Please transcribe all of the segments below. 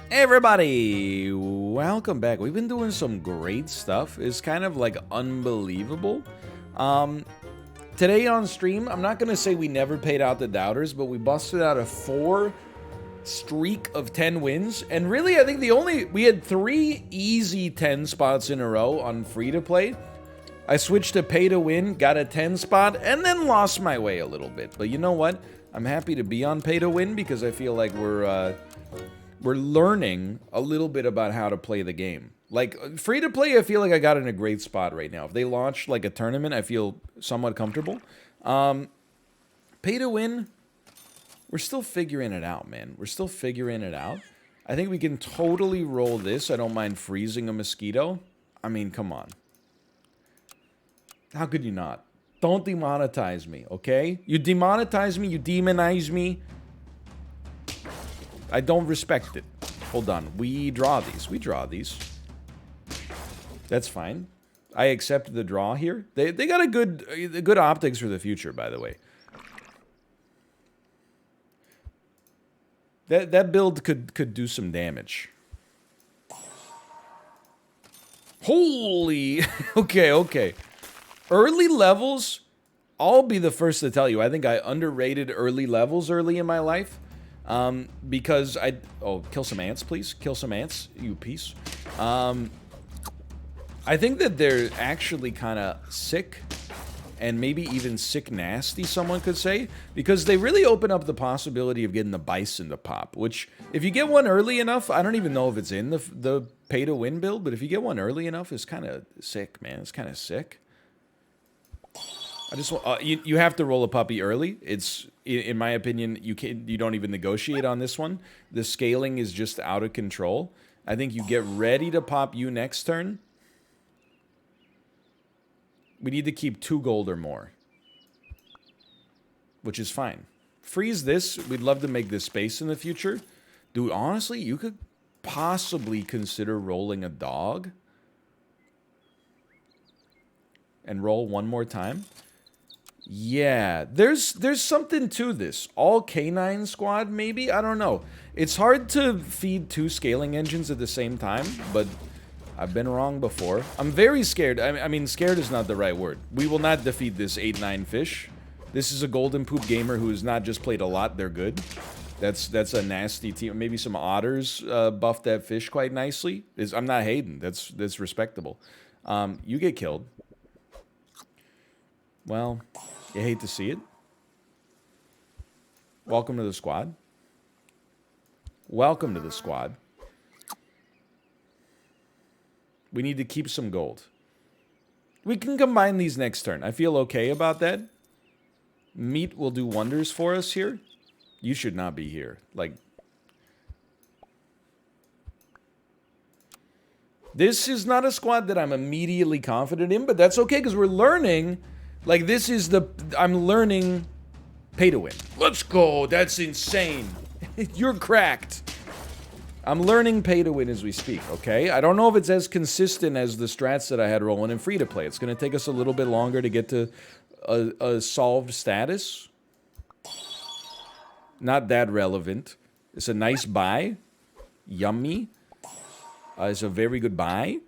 Hey everybody, welcome back. We've been doing some great stuff. It's kind of like unbelievable. Um, Today on stream, I'm not gonna say we never paid out the doubters, but we busted out a 4 streak of 10 wins. And really, I think we had 3 easy 10 spots in a row on free to play. I switched to pay to win, got a 10 spot, and then lost my way a little bit. But you know what? I'm happy to be on pay to win because I feel like we're learning a little bit about how to play the game. Like, free to play, I feel like I got in a great spot right now. If they launch like a tournament, I feel somewhat comfortable. Pay to win, we're still figuring it out, man. We're still figuring it out. I think we can totally roll this. I don't mind freezing a mosquito. I mean, come on. How could you not? Don't demonetize me, okay? You demonetize me, you demonize me. I don't respect it. Hold on. We draw these. We draw these. That's fine. I accept the draw here. They got a good optics for the future, by the way. That build could do some damage. Holy. Okay. Early levels, I'll be the first to tell you. I think I underrated early levels early in my life. Because kill some ants, please. Kill some ants, you piece. I think that they're actually kind of sick, and maybe even sick nasty, someone could say, because they really open up the possibility of getting the bison to pop, which, if you get one early enough, I don't even know if it's in the pay-to-win build, but if you get one early enough, it's kind of sick, man. It's kind of sick. I just want you have to roll a puppy early. It's, in my opinion, you don't even negotiate on this one. The scaling is just out of control. I think you get ready to pop you next turn. We need to keep 2 gold or more, which is fine. Freeze this. We'd love to make this space in the future. Dude, honestly, you could possibly consider rolling a dog and roll one more time. Yeah, there's something to this. All canine squad, maybe? I don't know. It's hard to feed 2 scaling engines at the same time, but I've been wrong before. I'm very scared. I mean, scared is not the right word. We will not defeat this 8-9 fish. This is a golden poop gamer who has not just played a lot, they're good. That's a nasty team. Maybe some otters buffed that fish quite nicely. I'm not hating. That's respectable. You get killed. Well, you hate to see it. Welcome to the squad. Welcome to the squad. We need to keep some gold. We can combine these next turn. I feel okay about that. Meat will do wonders for us here. You should not be here. Like, this is not a squad that I'm immediately confident in, but that's okay because we're learning. Like, this is I'm learning pay to win. Let's go. That's insane. You're cracked. I'm learning pay to win as we speak, okay? I don't know if it's as consistent as the strats that I had rolling in free to play. It's going to take us a little bit longer to get to a solved status. Not that relevant. It's a nice buy. Yummy. It's a very good buy.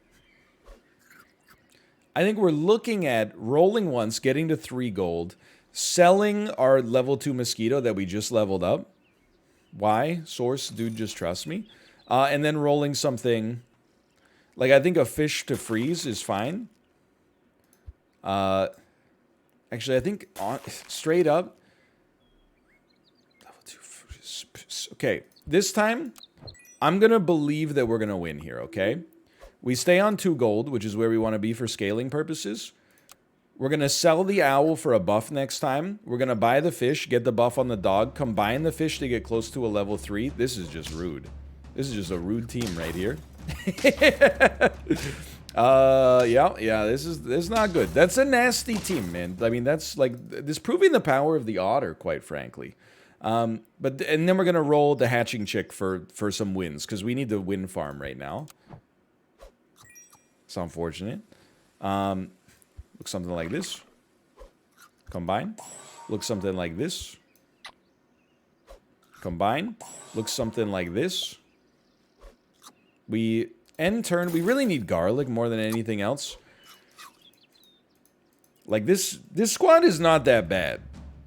I think we're looking at rolling once, getting to 3 gold, selling our level 2 mosquito that we just leveled up. Why? Source, dude, just trust me. And then rolling something. Like, I think a fish to freeze is fine. Actually, I think straight up. Level 2. Okay, this time, I'm going to believe that we're going to win here, okay? We stay on 2 gold, which is where we want to be for scaling purposes. We're going to sell the owl for a buff next time. We're going to buy the fish, get the buff on the dog, combine the fish to get close to a level 3. This is just rude. This is just a rude team right here. Yeah, this is not good. That's a nasty team, man. I mean, that's like, this proving the power of the otter, quite frankly. And then we're going to roll the hatching chick for some wins, because we need to win farm right now. It's unfortunate. Looks something like this. Combine. Looks something like this. Combine. Looks something like this. We end turn. We really need garlic more than anything else. Like, this squad is not that bad.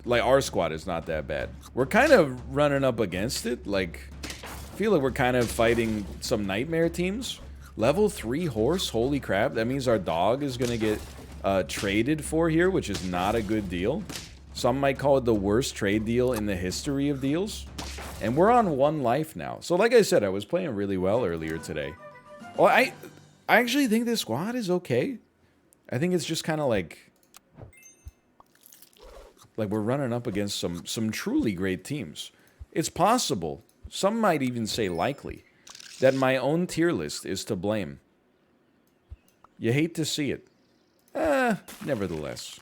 Like, our squad is not that bad. We're kind of running up against it. Like, I feel like we're kind of fighting some nightmare teams. Level 3 horse, holy crap. That means our dog is going to get traded for here, which is not a good deal. Some might call it the worst trade deal in the history of deals. And we're on 1 life now. So like I said, I was playing really well earlier today. Well, I actually think this squad is okay. I think it's just kind of like we're running up against some truly great teams. It's possible, some might even say likely, that my own tier list is to blame. You hate to see it. Nevertheless.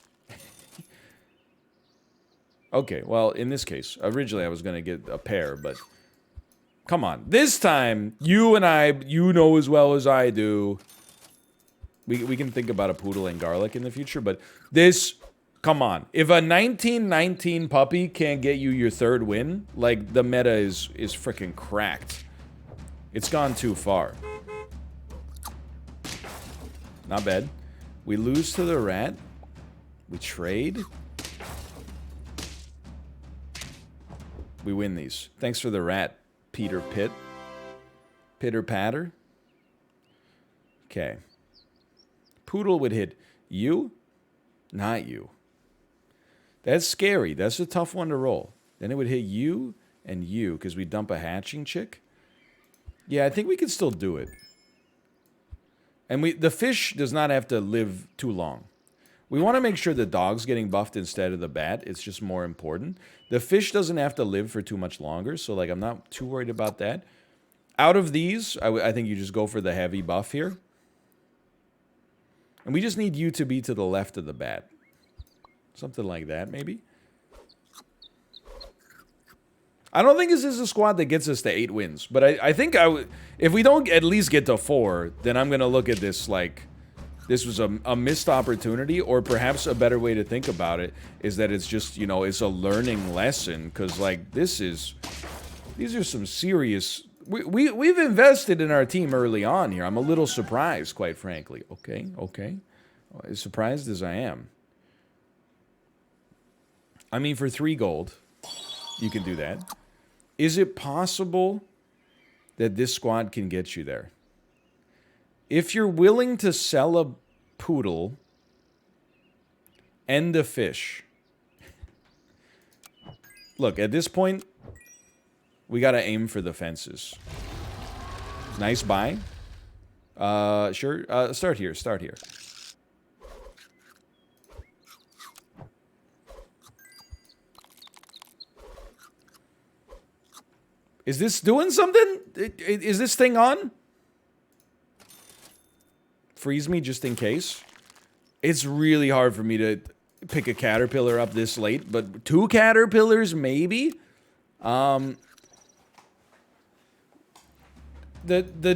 Okay, well, in this case, originally I was going to get a pair, but come on. This time, you and I, you know as well as I do. We can think about a poodle and garlic in the future, but this, come on. If a 1919 puppy can't get you your 3rd win, like, the meta is freaking cracked. It's gone too far. Not bad. We lose to the rat. We trade. We win these. Thanks for the rat, Peter Pitt. Pitter patter. Okay. Poodle would hit you, not you. That's scary. That's a tough one to roll. Then it would hit you and you, because we dump a hatching chick. Yeah, I think we can still do it. And the fish does not have to live too long. We want to make sure the dog's getting buffed instead of the bat. It's just more important. The fish doesn't have to live for too much longer, so like I'm not too worried about that. Out of these, I think you just go for the heavy buff here. And we just need you to be to the left of the bat. Something like that, maybe. I don't think this is a squad that gets us to 8 wins. But I think if we don't at least get to 4, then I'm going to look at this like this was a missed opportunity. Or perhaps a better way to think about it is that it's just, you know, it's a learning lesson. Because, like, these are some serious... We've invested in our team early on here. I'm a little surprised, quite frankly. Okay. As surprised as I am. I mean, for 3 gold, you can do that. Is it possible that this squad can get you there? If you're willing to sell a poodle and a fish. Look, at this point, we got to aim for the fences. Nice buy. Sure. Start here. Is this doing something? Is this thing on? Freeze me just in case. It's really hard for me to pick a caterpillar up this late, but 2 caterpillars maybe? The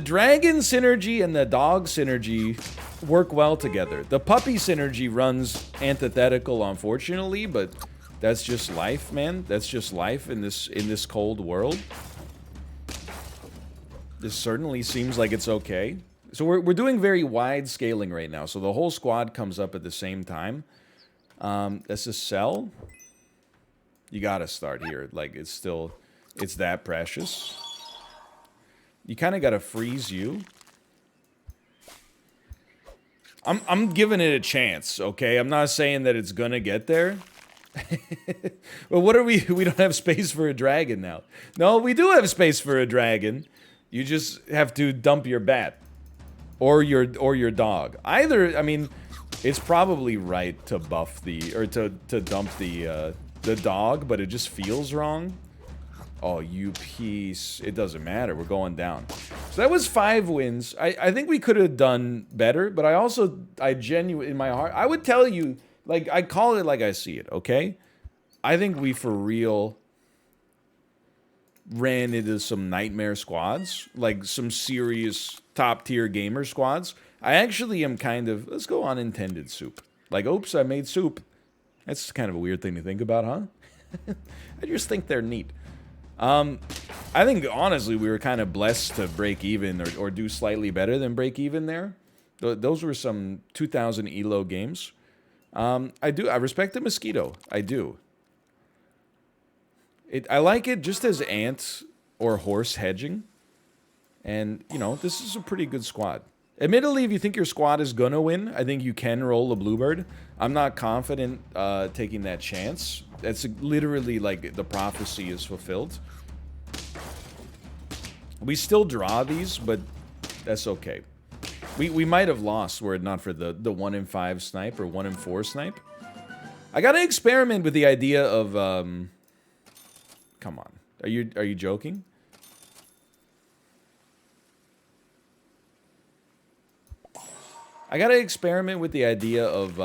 dragon synergy and the dog synergy work well together. The puppy synergy runs antithetical, unfortunately, but that's just life, man. That's just life in this cold world. This certainly seems like it's okay. So we're doing very wide scaling right now. So the whole squad comes up at the same time. That's a sell. You gotta start here. Like, it's that precious. You kind of gotta freeze you. I'm giving it a chance, okay? I'm not saying that it's gonna get there. Well, what are we? We don't have space for a dragon now. No, we do have space for a dragon. You just have to dump your bat. Or your dog. Either, I mean, it's probably right to buff to dump the dog, but it just feels wrong. Oh, you piece. It doesn't matter. We're going down. So that was 5 wins. I think we could have done better, but I genuinely, in my heart, I would tell you, like, I call it like I see it, okay? I think we, for real, ran into some nightmare squads, like some serious top-tier gamer squads. I actually am kind of, let's go unintended soup. Like, oops, I made soup. That's kind of a weird thing to think about, huh? I just think they're neat. I think, honestly, we were kind of blessed to break even or do slightly better than break even there. Those were some 2,000 ELO games. I respect the Mosquito. I do. I like it just as ant or horse hedging. And, you know, this is a pretty good squad. Admittedly, if you think your squad is gonna win, I think you can roll a Bluebird. I'm not confident taking that chance. That's literally like the prophecy is fulfilled. We still draw these, but that's okay. We might have lost were it not for the 1 in 5 snipe or 1 in 4 snipe. I gotta experiment with the idea of come on. Are you joking? I gotta experiment with the idea of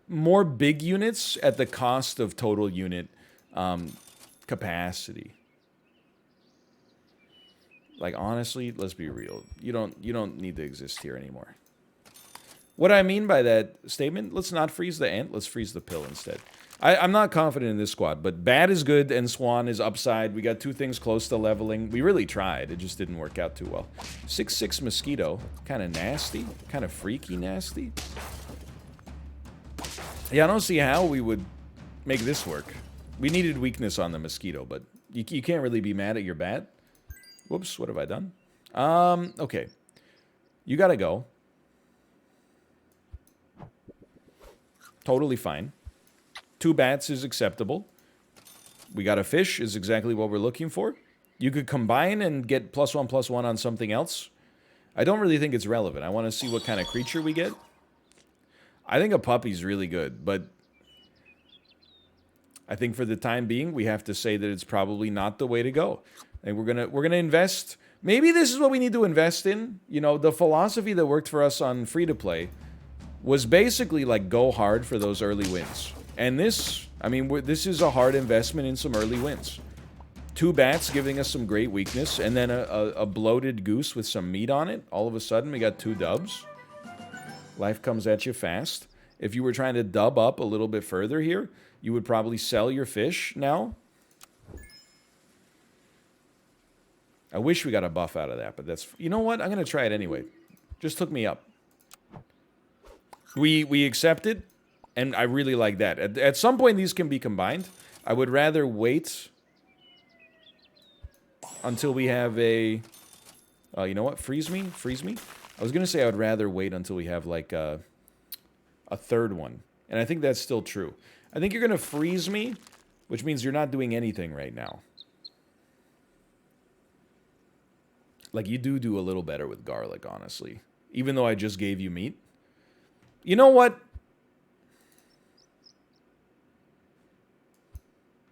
more big units at the cost of total unit capacity. Like, honestly, let's be real. You don't need to exist here anymore. What I mean by that statement, let's not freeze the ant, let's freeze the pill instead. I'm not confident in this squad, but Bad is good and Swan is upside. We got 2 things close to leveling. We really tried. It just didn't work out too well. 6/6 Mosquito. Kind of nasty. Kind of freaky nasty. Yeah, I don't see how we would make this work. We needed weakness on the Mosquito, but you can't really be mad at your Bat. Whoops, what have I done? Okay. You gotta go. Totally fine. 2 bats is acceptable. We got a fish is exactly what we're looking for. You could combine and get +1/+1 on something else. I don't really think it's relevant. I want to see what kind of creature we get. I think a puppy's really good, but I think for the time being, we have to say that it's probably not the way to go. And we're gonna invest. Maybe this is what we need to invest in. You know, the philosophy that worked for us on free-to-play was basically like go hard for those early wins. And this, I mean, this is a hard investment in some early wins. 2 bats giving us some great weakness, and then a bloated goose with some meat on it. All of a sudden, we got 2 dubs. Life comes at you fast. If you were trying to dub up a little bit further here, you would probably sell your fish now. I wish we got a buff out of that, but that's... You know what? I'm going to try it anyway. Just hook me up. We accept it. And I really like that. At some point, these can be combined. I would rather wait until we have a... you know what? Freeze me? Freeze me? I was going to say I would rather wait until we have, like, a 3rd one. And I think that's still true. I think you're going to freeze me, which means you're not doing anything right now. Like, you do a little better with garlic, honestly. Even though I just gave you meat. You know what?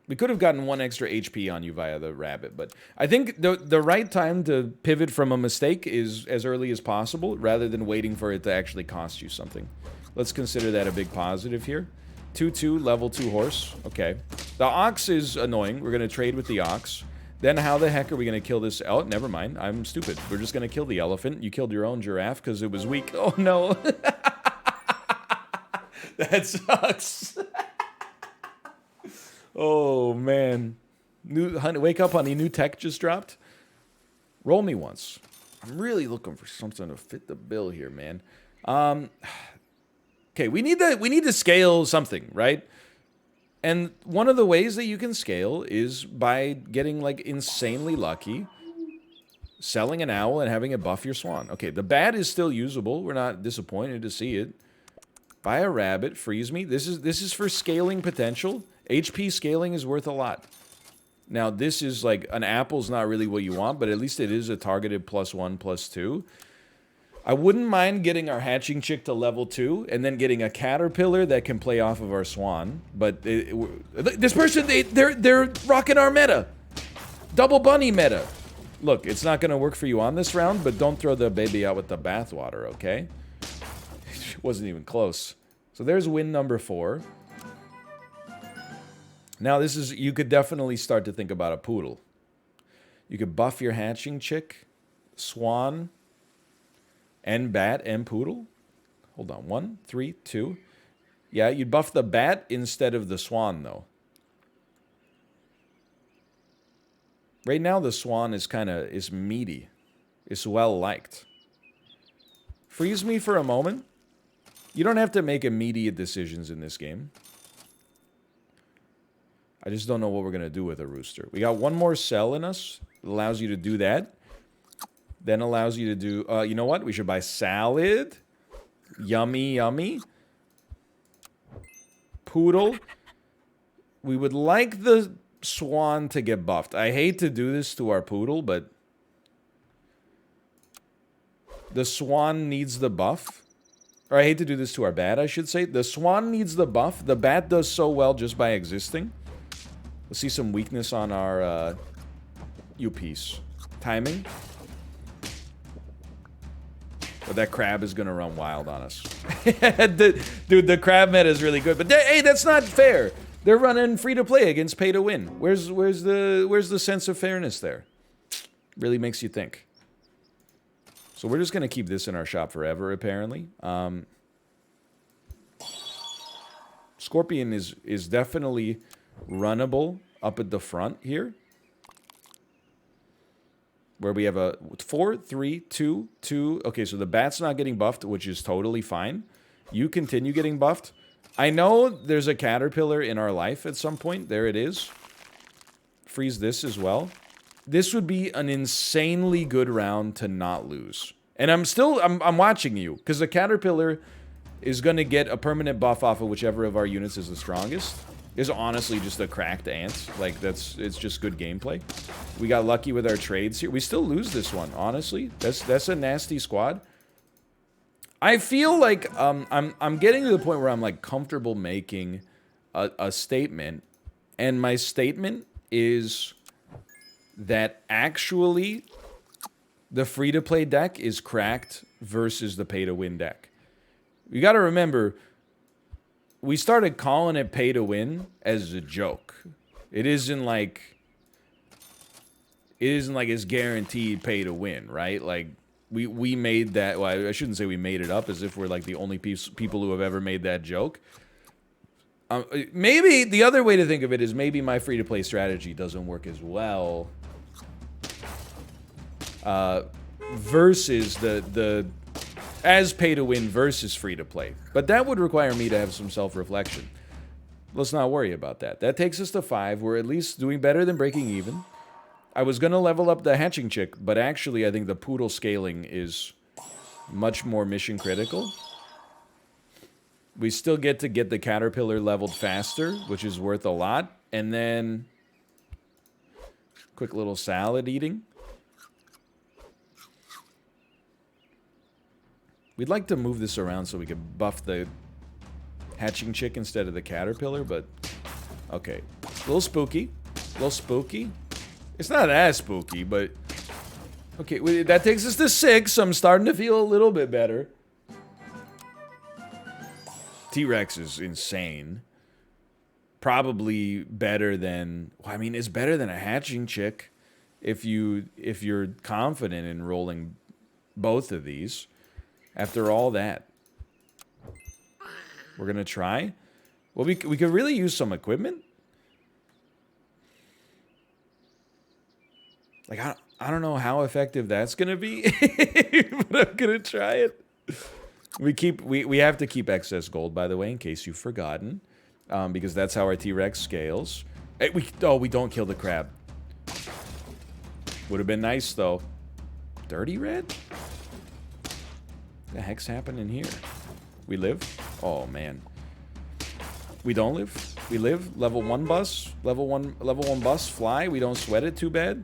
We could have gotten 1 extra HP on you via the rabbit, but I think the right time to pivot from a mistake is as early as possible, rather than waiting for it to actually cost you something. Let's consider that a big positive here. 2/2, level 2 horse. Okay. The ox is annoying. We're going to trade with the ox. Then how the heck are we going to kill this? Oh, never mind. I'm stupid. We're just going to kill the elephant. You killed your own giraffe because it was weak. Oh, no. That sucks. Oh, man. Honey, wake up, honey. New tech just dropped. Roll me once. I'm really looking for something to fit the bill here, man. Okay, we need to scale something, right? And one of the ways that you can scale is by getting, like, insanely lucky, selling an owl, and having it buff your swan. Okay, the bat is still usable. We're not disappointed to see it. Buy a rabbit, freeze me. This is for scaling potential. HP scaling is worth a lot. Now, this is like, an apple's not really what you want, but at least it is a targeted +1/+2. I wouldn't mind getting our hatching chick to level 2, and then getting a caterpillar that can play off of our swan. But this person, they're rocking our meta. Double bunny meta. Look, it's not going to work for you on this round, but don't throw the baby out with the bathwater, okay? It wasn't even close. So there's win number 4. Now, this is... You could definitely start to think about a poodle. You could buff your hatching chick, swan, and bat, and poodle. Hold on. 1, 3, 2. Yeah, you'd buff the bat instead of the swan, though. Right now, the Swan is meaty. It's well-liked. Freeze me for a moment. You don't have to make immediate decisions in this game. I just don't know what we're going to do with a Rooster. We got one more cell in us. It allows you to do that. Then allows you to do... you know what? We should buy salad. Yummy, yummy. Poodle. We would like the Swan to get buffed. I hate to do this to our Poodle, but... the Swan needs the buff. Or I hate to do this to our Bat, I should say. The Swan needs the buff. The Bat does so well just by existing. Let's see some weakness on our U-piece. Timing. But that crab is going to run wild on us. Dude, the crab meta is really good. But hey, that's not fair. They're running free-to-play against pay-to-win. Where's the sense of fairness there? Really makes you think. So we're just going to keep this in our shop forever, apparently. Scorpion is definitely runnable up at the front here. Where we have a 4, 3, 2, 2. Okay, so the Bat's not getting buffed, which is totally fine. You continue getting buffed. I know there's a Caterpillar in our life at some point. There it is. Freeze this as well. This would be an insanely good round to not lose. And I'm watching you, because the Caterpillar is going to get a permanent buff off of whichever of our units is the strongest. Is honestly just a cracked ant. Like, it's just good gameplay. We got lucky with our trades here. We still lose this one, honestly. That's a nasty squad. I feel like I'm getting to the point where I'm like comfortable making a statement. And my statement is that actually the free-to-play deck is cracked versus the pay-to-win deck. You got to remember, we started calling it pay-to-win as a joke. It isn't like it's guaranteed pay-to-win, right? Like, we made that... Well, I shouldn't say we made it up as if we're like the only people who have ever made that joke. Maybe the other way to think of it is maybe my free-to-play strategy doesn't work as well versus the as pay-to-win versus free-to-play. But that would require me to have some self-reflection. Let's not worry about that. That takes us to 5. We're at least doing better than breaking even. I was going to level up the hatching chick, but actually I think the poodle scaling is much more mission critical. We still get to get the caterpillar leveled faster, which is worth a lot. And then quick little salad eating. We'd like to move this around so we could buff the hatching chick instead of the caterpillar, but okay. A little spooky. A little spooky. It's not as spooky, but okay, that takes us to 6, so I'm starting to feel a little bit better. T-Rex is insane. Probably better than... Well, I mean, it's better than a hatching chick if you're confident in rolling both of these. After all that, we're going to try. Well, we could really use some equipment. Like, I don't know how effective that's going to be, but I'm going to try it. We have to keep excess gold, by the way, in case you've forgotten, because that's how our T-Rex scales. Hey, we don't kill the crab. Would have been nice, though. Dirty red? The heck's happening here? We live? Oh, man. We don't live? We live? Level 1 bus? Level 1 bus? Fly? We don't sweat it too bad?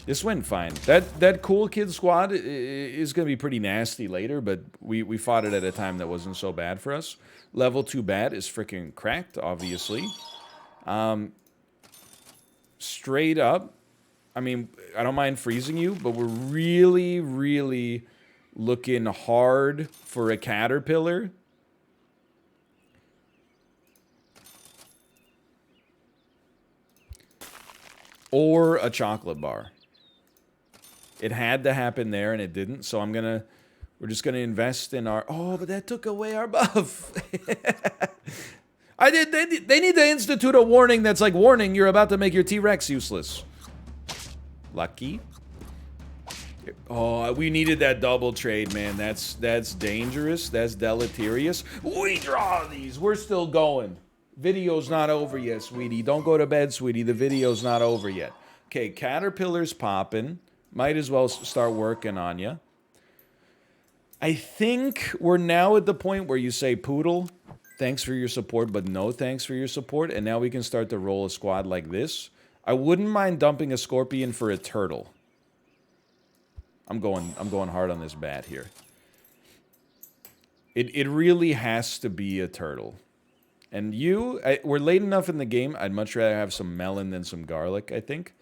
This went fine. That cool kid squad is going to be pretty nasty later, but we fought it at a time that wasn't so bad for us. Level 2 bat is freaking cracked, obviously. Straight up, I mean, I don't mind freezing you, but we're really, really looking hard for a caterpillar. Or a chocolate bar. It had to happen there, and it didn't, so we're just gonna invest in our... Oh, but that took away our buff. They need to institute a warning that's like, warning, you're about to make your T-Rex useless. Lucky. Oh, we needed that double trade, man. That's dangerous. That's deleterious. We draw these. We're still going. Video's not over yet, sweetie. Don't go to bed, sweetie. The video's not over yet. Okay, Caterpillar's popping. Might as well start working on you. I think we're now at the point where you say, Poodle, thanks for your support, but no thanks for your support. And now we can start to roll a squad like this. I wouldn't mind dumping a Scorpion for a Turtle. I'm going hard on this bat here. It really has to be a Turtle. And we're late enough in the game. I'd much rather have some melon than some garlic, I think.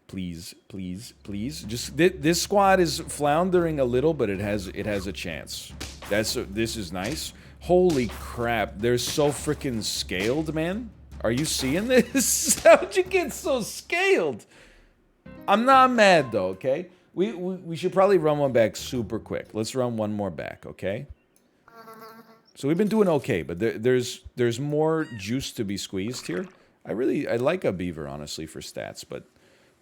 Please, please, please. Just this squad is floundering a little, but it has a chance. This is nice. Holy crap! They're so freaking scaled, man. Are you seeing this? How'd you get so scaled? I'm not mad though. Okay, we should probably run one back super quick. Let's run one more back. Okay. So we've been doing okay, but there's more juice to be squeezed here. I like a beaver, honestly, for stats, but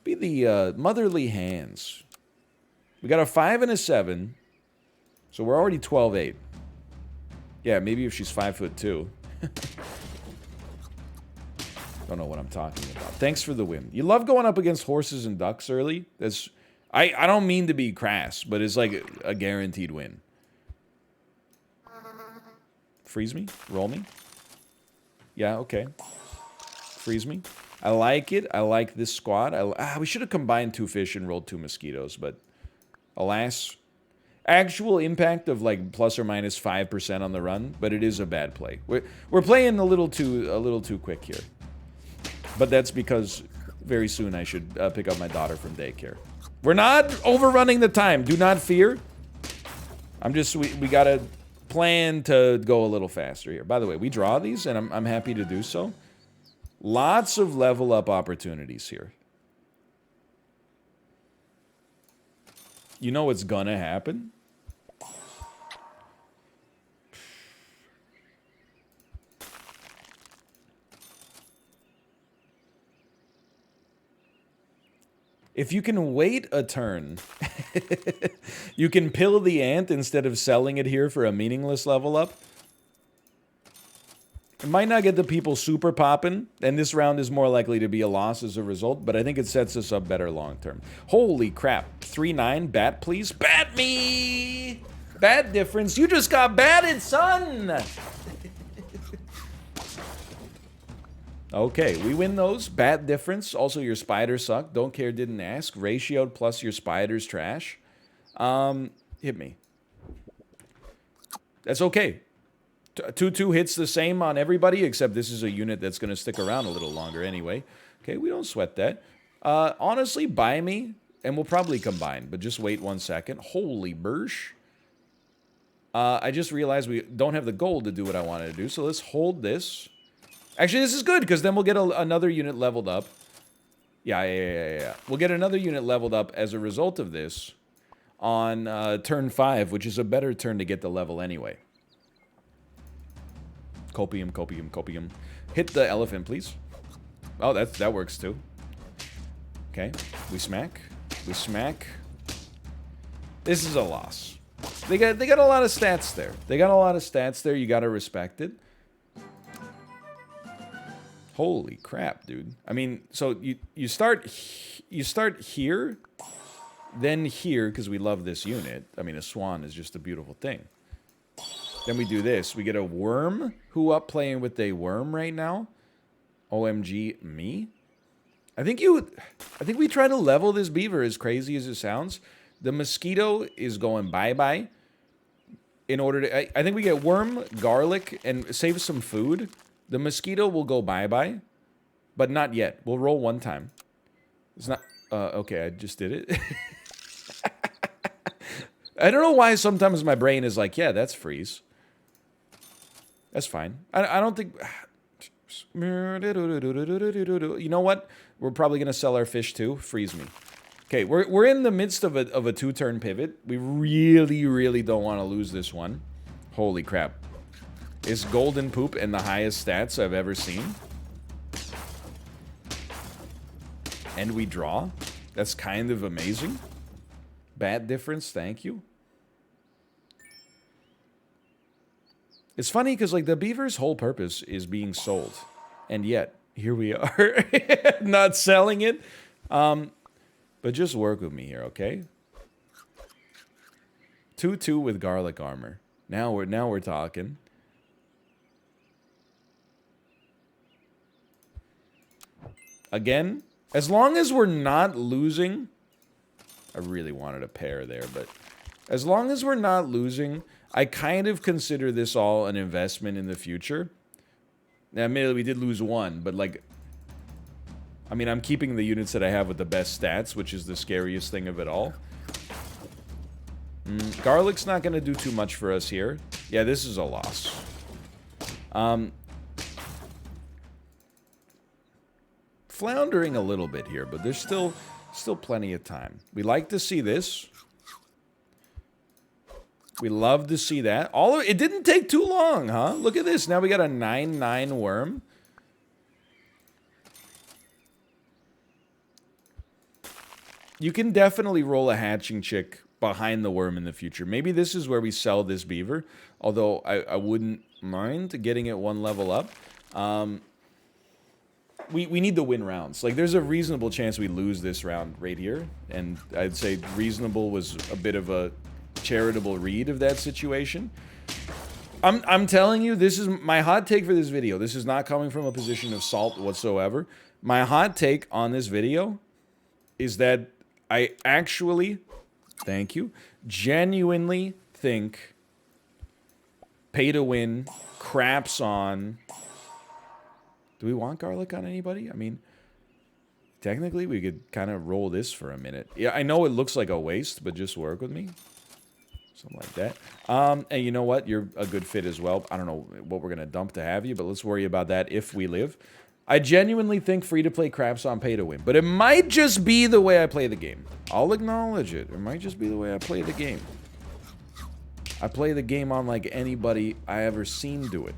be the motherly hands. We got a 5 and a 7, so we're already 12-8. Yeah, maybe if she's 5'2". Don't know what I'm talking about. Thanks for the win. You love going up against horses and ducks early. I don't mean to be crass, but it's like a guaranteed win. Freeze me? Roll me? Yeah, okay. Freeze me. I like it. I like this squad. We should have combined 2 fish and rolled 2 mosquitoes, but alas. Actual impact of like plus or minus 5% on the run, but it is a bad play. We're playing a little too quick here. But that's because very soon I should pick up my daughter from daycare. We're not overrunning the time. Do not fear. We gotta plan to go a little faster here. By the way, we draw these, and I'm happy to do so. Lots of level up opportunities here. You know what's gonna happen? If you can wait a turn, you can pill the ant instead of selling it here for a meaningless level up. It might not get the people super popping, and this round is more likely to be a loss as a result, but I think it sets us up better long term. Holy crap. 3-9, bat please. Bat me! Bat difference. You just got batted, son! Okay, we win those. Bat difference. Also, your spiders suck. Don't care, didn't ask. Ratioed plus your spiders trash. Hit me. That's okay. 2-2 hits the same on everybody, except this is a unit that's going to stick around a little longer anyway. Okay, we don't sweat that. Honestly, buy me, and we'll probably combine, but just wait 1 second. Holy bursh. I just realized we don't have the gold to do what I wanted to do, so let's hold this. Actually, this is good, because then we'll get another unit leveled up. Yeah. We'll get another unit leveled up as a result of this on turn 5, which is a better turn to get the level anyway. Copium, copium, copium. Hit the elephant, please. Oh, that works too. Okay, we smack. We smack. This is a loss. They got a lot of stats there. They got a lot of stats there. You got to respect it. Holy crap, dude. I mean, so you start here, then here, because we love this unit. I mean, a swan is just a beautiful thing. Then we do this. We get a worm. Who up playing with a worm right now? OMG, me? I think we try to level this beaver, as crazy as it sounds. The mosquito is going bye-bye. In order to... I think we get worm, garlic, and save some food. The mosquito will go bye-bye, but not yet. We'll roll one time. It's not... okay, I just did it. I don't know why sometimes my brain is like, yeah, that's freeze. That's fine. I don't think... You know what? We're probably going to sell our fish too. Freeze me. Okay, we're in the midst of a 2-turn pivot. We really, really don't want to lose this one. Holy crap. is golden poop and the highest stats I've ever seen. And we draw. That's kind of amazing. Bad difference, thank you. It's funny because, like, the beaver's whole purpose is being sold. And yet, here we are, not selling it. But just work with me here, okay? 2-2 with garlic armor. Now we're talking. Again, as long as we're not losing... I really wanted a pair there, but... As long as we're not losing, I kind of consider this all an investment in the future. Now, admittedly, we did lose one, but, like... I mean, I'm keeping the units that I have with the best stats, which is the scariest thing of it all. Garlic's not going to do too much for us here. Yeah, this is a loss. Floundering a little bit here, but there's still plenty of time. We like to see this. We love to see that. It didn't take too long, huh? Look at this. Now we got a 9/9 worm. You can definitely roll a hatching chick behind the worm in the future. Maybe this is where we sell this beaver, although I wouldn't mind getting it one level up. We need to win rounds. Like, there's a reasonable chance we lose this round right here, and I'd say reasonable was a bit of a charitable read of that situation. I'm telling you, this is my hot take for this video. This is not coming from a position of salt whatsoever. My hot take on this video is that I actually, thank you, genuinely think pay to win craps on. Do we want garlic on anybody? I mean, technically we could kind of roll this for a minute. Yeah, I know it looks like a waste, but just work with me. Something like that. And you know what? You're a good fit as well. I don't know what we're going to dump to have you, but let's worry about that if we live. I genuinely think free-to-play craps on pay-to-win, but it might just be the way I play the game. I'll acknowledge it. It might just be the way I play the game. I play the game on like anybody I ever seen do it.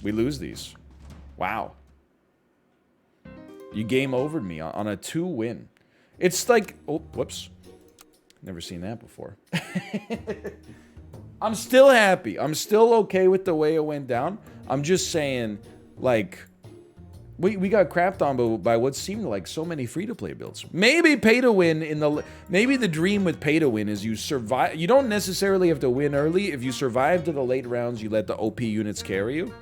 We lose these. Wow. You game overed me on a 2-win. It's like... Oh, whoops. Never seen that before. I'm still happy. I'm still okay with the way it went down. I'm just saying, like... We got crapped on by what seemed like so many free-to-play builds. Maybe pay-to-win in the... Maybe the dream with pay-to-win is you survive... You don't necessarily have to win early. If you survive to the late rounds, you let the OP units carry you.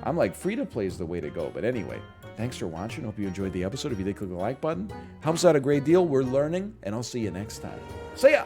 I'm like, free-to-play is the way to go. But anyway, thanks for watching. Hope you enjoyed the episode. If you did, click the like button. Helps out a great deal. We're learning, and I'll see you next time. See ya!